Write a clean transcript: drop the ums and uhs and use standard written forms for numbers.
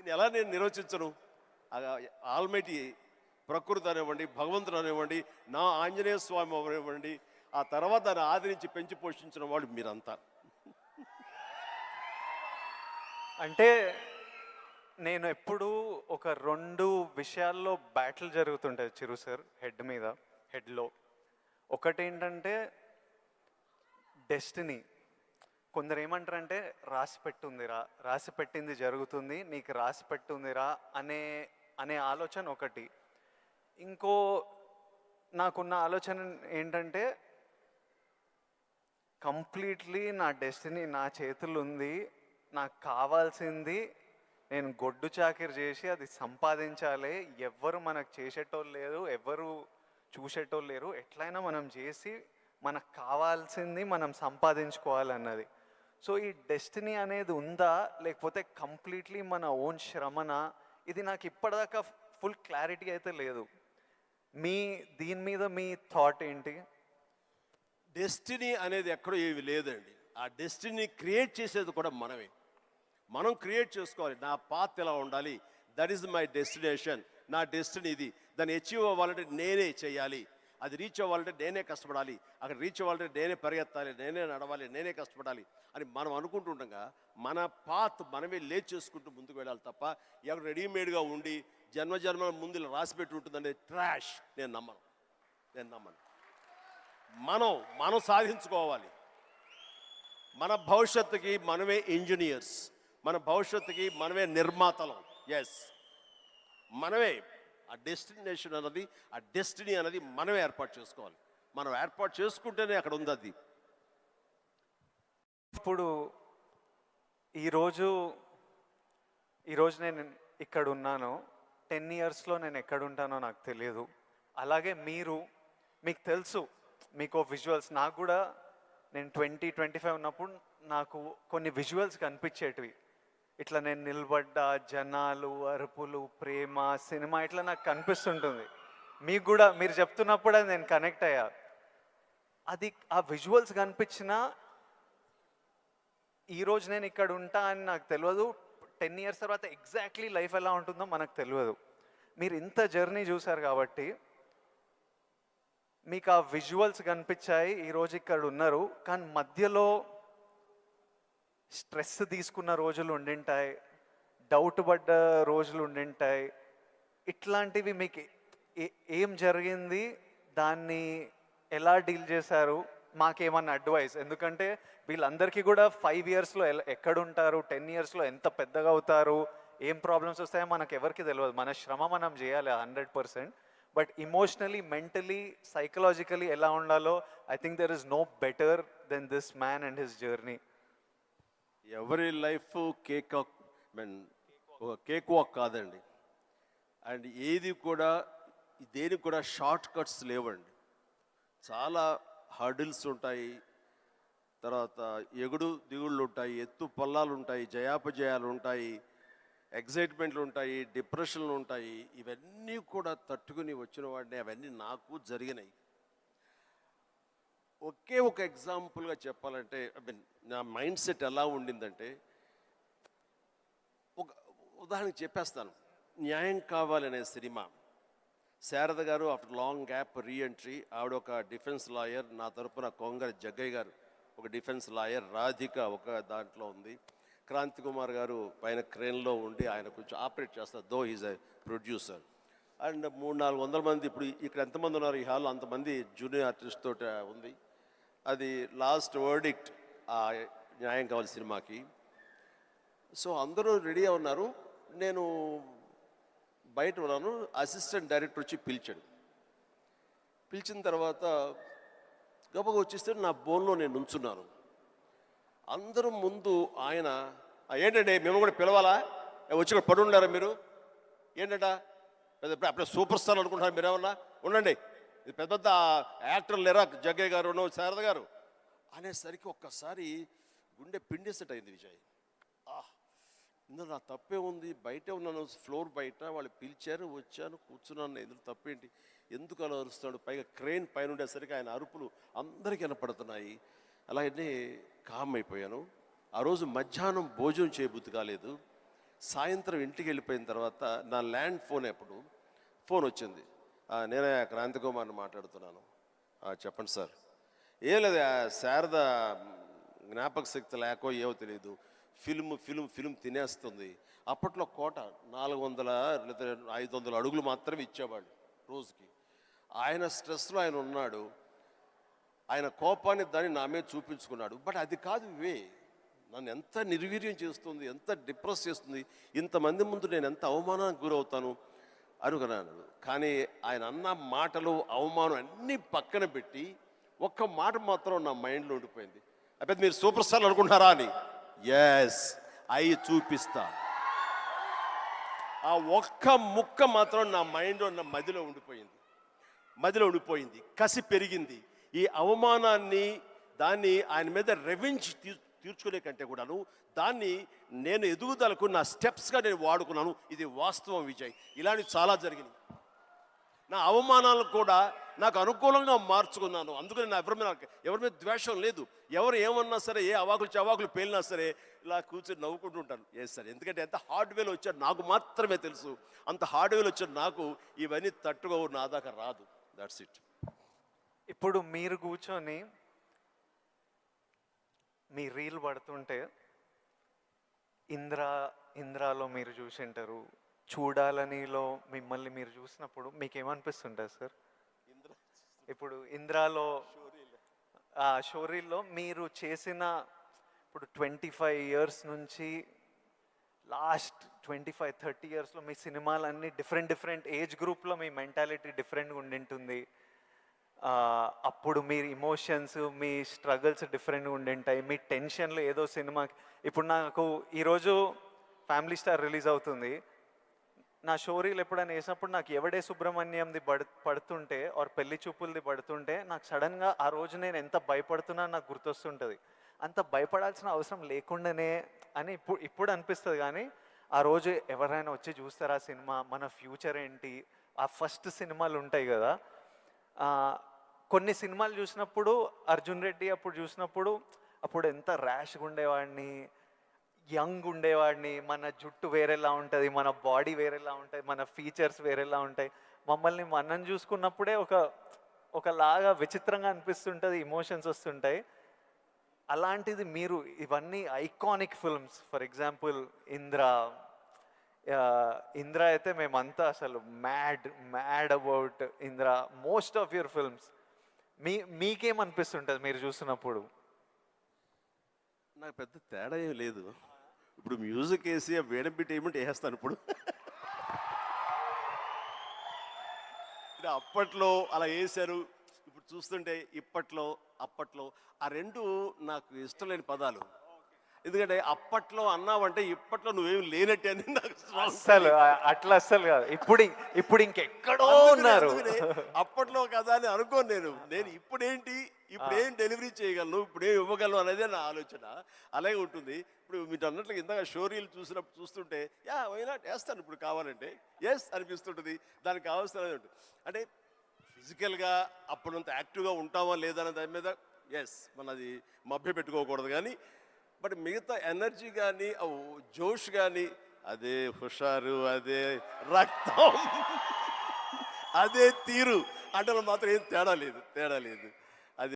దీన్ని ఎలా నేను నిర్వచించను? ఆల్మైటీ ప్రకృతి అనివ్వండి, భగవంతుడు అనివ్వండి, నా ఆంజనేయ స్వామి అనివ్వండి, ఆ తర్వాత దాన్ని ఆదరించి పెంచి పోషించిన వాళ్ళు మీరంతా. అంటే నేను ఎప్పుడు ఒక 2 విషయాల్లో బ్యాటిల్ జరుగుతుంటాయి చిరు సార్ హెడ్లో. ఒకటేంటంటే డెస్టినీ. కొందరు ఏమంటారంటే రాసి పెట్టింది జరుగుతుంది, నీకు రాసి పెట్టుందిరా అనే ఆలోచన ఒకటి. ఇంకో నాకున్న ఆలోచన ఏంటంటే కంప్లీట్లీ నా డెస్టినీ నా చేతులు ఉంది, నాకు కావాల్సింది నేను గొడ్డు చాకిరి చేసి అది సంపాదించాలి. ఎవ్వరు మనకు చేసేటోళ్ళు లేరు, ఎవ్వరు చూసేటోళ్ళు లేరు. ఎట్లయినా మనం చేసి మనకు కావాల్సింది మనం సంపాదించుకోవాలన్నది. సో ఈ డెస్టినీ అనేది ఉందా, లేకపోతే కంప్లీట్లీ మన ఓన్ శ్రమన? ఇది నాకు ఇప్పటిదాకా ఫుల్ క్లారిటీ అయితే లేదు. దీని మీద మీ థాట్ ఏంటి? డెస్టినీ అనేది ఎక్కడో ఏవి లేదండి. ఆ డెస్టినీ క్రియేట్ చేసేది కూడా మనమే. మనం క్రియేట్ చేసుకోవాలి. నా పాత్ ఎలా ఉండాలి, దట్ ఈస్ మై డెస్టినేషన్, నా డెస్టినీ ఇది. దాన్ని అచీవ్ అవ్వాలంటే నేనే చేయాలి, అది రీచ్ అవ్వాలంటే నేనే కష్టపడాలి, అక్కడ రీచ్ అవ్వాలంటే నేనే పరిగెత్తాలి, నేనే నడవాలి, నేనే కష్టపడాలి అని మనం అనుకుంటుండగా మన పాత్ మనమే లేట్ చేసుకుంటూ ముందుకు వెళ్ళాలి తప్ప ఎక్కడ రెడీమేడ్గా ఉండి జన్మజన్మల ముందు ఇలా రాసి పెట్టి ఉంటుందనే ట్రాష్ నేను నమ్మను. మనం సాధించుకోవాలి. మన భవిష్యత్తుకి మనమే ఇంజనీర్స్, మన భవిష్యత్తుకి మనమే నిర్మాతలం. ఎస్, మనమే ఆ డెస్టినేషన్ అన్నది, ఆ డెస్టినీ అనేది మనమే ఏర్పాటు చేసుకోవాలి. మనం ఏర్పాటు చేసుకుంటేనే అక్కడ ఉంది అది. ఇప్పుడు ఈరోజు నేను ఇక్కడ ఉన్నాను. 10 yearsలో నేను ఎక్కడ ఉంటానో నాకు తెలియదు. అలాగే మీకు తెలుసు, మీకు విజువల్స్. నాకు కూడా నేను 20-25 ఉన్నప్పుడు నాకు కొన్ని విజువల్స్ కనిపించేటివి. ఇట్లా నేను నిలబడ్డ జనాలు, అరుపులు, ప్రేమ, సినిమా ఇట్లా నాకు కనిపిస్తుంటుంది. మీకు కూడా మీరు చెప్తున్నప్పుడు అది నేను కనెక్ట్ అయ్యా. అది ఆ విజువల్స్ కనిపించినా ఈరోజు నేను ఇక్కడ ఉంటా అని నాకు తెలియదు. 10 years తర్వాత ఎగ్జాక్ట్లీ లైఫ్ ఎలా ఉంటుందో మనకు తెలియదు. మీరు ఇంత జర్నీ చూశారు కాబట్టి మీకు ఆ విజువల్స్ కనిపించాయి, ఈరోజు ఇక్కడ ఉన్నారు. కానీ మధ్యలో స్ట్రెస్ తీసుకున్న రోజులు ఉండింటాయి, డౌట్ పడ్డ రోజులు ఉండింటాయి. ఇట్లాంటివి మీకు ఏం జరిగింది, దాన్ని ఎలా డీల్ చేశారు, మాకేమన్నా అడ్వైస్? ఎందుకంటే వీళ్ళందరికీ కూడా 5 yearsలో ఎక్కడుంటారు, 10 yearsలో ఎంత పెద్దగా అవుతారు, ఏం ప్రాబ్లమ్స్ వస్తాయో మనకు ఎవరికి తెలియదు. మన శ్రమ మనం చేయాలి 100%. బట్ ఇమోషనలీ, మెంటలీ, సైకలాజికలీ ఎలా ఉండాలో I think there is no better than this man and his journey. ఎవరి లైఫ్ కేక్ వాక్ కాదండి. అండ్ దేనికి కూడా షార్ట్ కట్స్ లేవండి. చాలా హర్డిల్స్ ఉంటాయి, తర్వాత ఎగుడు దిగుళ్ళు ఉంటాయి, ఎత్తు పల్లాలు ఉంటాయి, జయాపజయాలు ఉంటాయి, ఎగ్జైట్మెంట్లు ఉంటాయి, డిప్రెషన్లు ఉంటాయి. ఇవన్నీ కూడా తట్టుకుని వచ్చిన వాడిని. అవన్నీ నాకు జరిగినాయి. ఒకే ఒక ఎగ్జాంపుల్గా చెప్పాలంటే, నా మైండ్ సెట్ ఎలా ఉండిందంటే, ఒక ఉదాహరణకి చెప్పేస్తాను. న్యాయం కావాలనే సినిమా, శారద గారు ఆఫ్టర్ లాంగ్ గ్యాప్ రీఎంట్రీ, ఆవిడ ఒక డిఫెన్స్ లాయర్, నా తరపున కొంగర జగ్గయ్య గారు ఒక డిఫెన్స్ లాయర్, రాధిక ఒక దాంట్లో ఉంది, క్రాంతి కుమార్ గారు పైన క్రేన్లో ఉండి ఆయన కొంచెం ఆపరేట్ చేస్తారు, though is a producer. And 300-400 మంది, ఇప్పుడు ఇక్కడ ఎంతమంది ఉన్నారు ఈ హాల్లో అంతమంది జూనియర్ ఆర్టిస్ట్ తోటి ఉంది. అది లాస్ట్ వర్డిక్ట్ ఆ న్యాయం కావాలి సినిమాకి. సో అందరూ రెడీగా ఉన్నారు. నేను బయట ఉన్నాను. అసిస్టెంట్ డైరెక్టర్ వచ్చి పిలిచిన తర్వాత గబగ వచ్చేస్తే నా బోన్లో నేను నుంచున్నాను. అందరూ ముందు ఆయన, ఏంటంటే మేము కూడా పిలవాలా, వచ్చి కూడా పడి ఉండారా మీరు, ఏంటంట అప్పుడే సూపర్ స్టార్ అనుకుంటున్నారు మీరేమన్నా, ఉండండి ఇది పెద్ద పెద్ద యాక్టర్లు లేరా, జగ్గయ్య గారు, శారద గారు అనేసరికి ఒక్కసారి గుండె పిండేసెట్ అయింది విజయ్. ఇందులో నా తప్పే ఉంది, బయటే ఉన్నాను, ఫ్లోర్ బయట, వాళ్ళు పిలిచారు, వచ్చాను, కూర్చున్నాను, ఎదురు తప్పేంటి, ఎందుకు అలా అరుస్తాడు, పైగా క్రెయిన్ పైన ఉండేసరికి ఆయన అరుపులు అందరికీ వినపడుతున్నాయి. అలాగే కామ్ అయిపోయాను. ఆ రోజు మధ్యాహ్నం భోజనం చేయబుద్ధి కాలేదు. సాయంత్రం ఇంటికి వెళ్ళిపోయిన తర్వాత నా ల్యాండ్ ఫోన్ ఫోన్ వచ్చింది. నేనే క్రాంతి కుమార్ని మాట్లాడుతున్నాను. చెప్పండి సార్. ఏం లేదు, శారద జ్ఞాపక శక్తి లేకో ఏవో తెలియదు, ఫిలిం తినేస్తుంది. అప్పట్లో కోట 400 లేదా 500 అడుగులు మాత్రమే ఇచ్చేవాళ్ళు రోజుకి. ఆయన స్ట్రెస్లో ఆయన ఉన్నాడు, ఆయన కోపాన్ని దాన్ని నా మీద చూపించుకున్నాడు. బట్ అది కాదు నన్ను ఎంత నిర్వీర్యం చేస్తుంది, ఎంత డిప్రెస్ చేస్తుంది, ఇంతమంది ముందు నేను ఎంత అవమానానికి గురవుతాను అనుకున్నాను. కానీ ఆయన అన్న మాటలు, అవమానం అన్నీ పక్కన పెట్టి ఒక్క మాట మాత్రం నా మైండ్లో ఉండిపోయింది. అప్పుడు మీరు సూపర్ స్టార్ అనుకుంటున్నారా అని. ఎస్, అయి చూపిస్తా. ఆ ఒక్క ముక్క మాత్రం నా మైండ్లో, నా మదిలో ఉండిపోయింది. కసి పెరిగింది. ఈ అవమానాన్ని, దాన్ని ఆయన మీద రెవెంజ్ తీర్చుకునే కంటే కూడాను దాన్ని నేను ఎదుగుదలకు నా స్టెప్స్గా నేను వాడుకున్నాను. ఇది వాస్తవం విజయ్. ఇలాంటివి చాలా జరిగినాయి. నా అవమానాలను కూడా నాకు అనుకూలంగా మార్చుకున్నాను. అందుకని నా ఎవరి మీద ద్వేషం లేదు. ఎవరు ఏమన్నా సరే, ఏ అవాకులు పేలినా సరే ఇలా కూర్చొని నవ్వుకుంటూ ఉంటాను. సార్, ఎందుకంటే ఎంత హార్డ్వేర్ వచ్చాడు నాకు మాత్రమే తెలుసు. అంత హార్డ్వేర్ వచ్చాడు నాకు ఇవన్నీ తట్టుకో నా దాకా రాదు. That's it. ఇప్పుడు మీరు కూర్చొని మీ రీల్ పడుతుంటే ఇంద్రాలో మీరు చూసింటారు, చూడాలనిలో మిమ్మల్ని మీరు చూసినప్పుడు మీకు ఏమనిపిస్తుంటుంది సార్? ఇప్పుడు ఇంద్రాలో షోరీల్లో మీరు చేసిన, ఇప్పుడు 25 years నుంచి లాస్ట్ 25-30 yearsలో మీ సినిమాలన్నీ డిఫరెంట్ ఏజ్ గ్రూప్లో మీ మెంటాలిటీ డిఫరెంట్గా ఉండింటుంది. అప్పుడు మీ ఇమోషన్స్, మీ స్ట్రగుల్స్ డిఫరెంట్గా ఉండింటాయి. మీ టెన్షన్లు ఏదో సినిమాకి, ఇప్పుడు నాకు ఈరోజు ఫ్యామిలీ స్టార్ రిలీజ్ అవుతుంది. నా షోరీలు ఎప్పుడైనా వేసినప్పుడు నాకు ఎవడే సుబ్రహ్మణ్యంది పడుతుంటే ఆర్ పెళ్లి చూపులది పడుతుంటే నాకు సడన్గా ఆ రోజు నేను ఎంత భయపడుతున్నా నాకు గుర్తొస్తుంటుంది. అంత భయపడాల్సిన అవసరం లేకుండానే అని ఇప్పుడు అనిపిస్తుంది. కానీ ఆ రోజు ఎవరైనా వచ్చి చూస్తారా సినిమా, మన ఫ్యూచర్ ఏంటి, ఆ ఫస్ట్ సినిమాలు ఉంటాయి కదా. కొన్ని సినిమాలు చూసినప్పుడు అర్జున్ రెడ్డి అప్పుడు చూసినప్పుడు అప్పుడు ఎంత ర్యాష్గా ఉండేవాడిని, యంగ్ ఉండేవాడిని, మన జుట్టు వేరేలా ఉంటుంది, మన బాడీ వేరేలా ఉంటుంది, మన ఫీచర్స్ వేరేలా ఉంటాయి. మమ్మల్ని మనం చూసుకున్నప్పుడే ఒకలాగా విచిత్రంగా అనిపిస్తుంటుంది, ఇమోషన్స్ వస్తుంటాయి. అలాంటిది మీరు ఇవన్నీ iconic films, for example Indra అయితే మేమంతా అసలు mad about Indra. Most of your films మీకేమనిపిస్తుంటుంది మీరు చూసినప్పుడు? నాకు పెద్ద తేడా ఏం లేదు. ఇప్పుడు మ్యూజిక్ వేసి వేడం బిట్ ఏమంటే వేస్తాను. ఇప్పుడు అప్పట్లో అలా వేశారు, ఇప్పుడు చూస్తుంటే అప్పట్లో ఆ రెండు నాకు ఇష్టం లేని పదాలు. ఎందుకంటే అప్పట్లో అన్నావంటే ఇప్పట్లో నువ్వేం లేనట్టే అని నాకు అస్సలు అస్సలు కాదు. ఇప్పుడు ఇంకెక్కడో ఉన్నారు. అప్పట్లో కదా అని అనుకోను నేను ఇప్పుడేం డెలివరీ చేయగలను, ఇప్పుడేం ఇవ్వగలను అనేది నా ఆలోచన. అలాగే ఉంటుంది. ఇప్పుడు మీరు అన్నట్లు ఇందాక షోరీలు చూస్తుంటే వేస్తాను ఇప్పుడు కావాలంటే అనిపిస్తుంటుంది. దానికి కావాల్సిన అంటే ఫిజికల్గా అప్పుడంత యాక్టివ్గా ఉంటామా లేదా అనే దాని మీద మనది మభ్య పెట్టుకోకూడదు. కానీ బట్ మిగతా ఎనర్జీ కానీ, జోష్ కానీ, అదే హుషారు, అదే రక్తం, అదే తీరు అంటే మాత్రం ఏం తేడా లేదు.